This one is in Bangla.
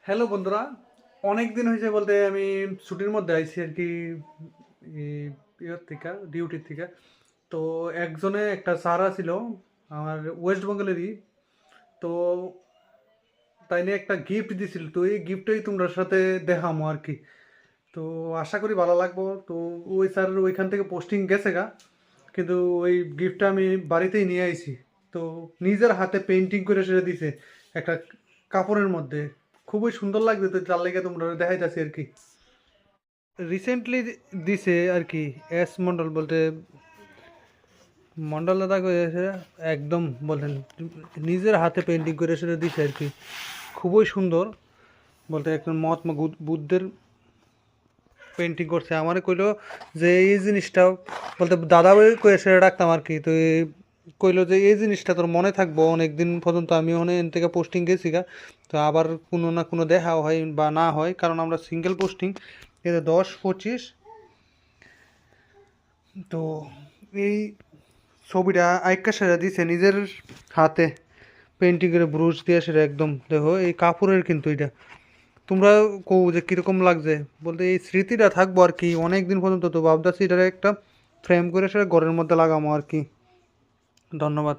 হ্যালো বন্ধুরা, অনেক দিন হয়েছে বলতে আমি ছুটির মধ্যে আইছি আর কি, ইয়ের থেকে, ডিউটির থেকে। তো একজনে একটা স্যার ছিল আমার ওয়েস্ট বেঙ্গলেরই। তো তাই নিয়ে একটা গিফট দিছিল, তো এই গিফটটাই তোমরা সাথে দেখামো আর কি। তো আশা করি ভালো লাগবো। তো ওই স্যার ওইখান থেকে পোস্টিং গেছে গা, কিন্তু ওই গিফটটা আমি বাড়িতেই নিয়ে আইছি। তো নিজের হাতে পেন্টিং করে সেটা দিছে একটা কাপড়ের মধ্যে, খুবই সুন্দর লাগছে। তো তার লেগে তোমরা দেখাইতেছি আর কি। রিসেন্টলি দিছে আর কি, এস মন্ডল বলতে, মন্ডল দাদা করেছে একদম বলতেন, নিজের হাতে পেন্টিং করে সেটা দিছে আর কি। খুবই সুন্দর বলতে, একজন মহাত্মা বুদ্ধের পেন্টিং করছে। আমারে কইলো যে এই জিনিসটা বলতে, দাদা কয়ে সেটা রাখতাম আর কি। তো কইলো যে এই জিনিসটা তোর মনে থাকবো অনেক দিন পর্যন্ত। আমি অনেক এন থেকে পোস্টিং গেছি গা, তো আবার কোনো না কোনো দেখা হয় বা না হয়, কারণ আমরা সিঙ্গেল পোস্টিং এতে 10-25। তো এই ছবিটা আইকা সেরা দিছে নিজের হাতে পেন্টিং করে, ব্রুশ দিয়ে সেটা একদম। দেখো এই কাপড়ের কিন্তু এটা, তোমরা কও যে কীরকম লাগছে বলতে, এই স্মৃতিটা থাকবো আর কি অনেক দিন পর্যন্ত। তো ভাবতেছি এটার একটা ফ্রেম করে সেটা ঘরের মধ্যে লাগামো আর কি। ধন্যবাদ।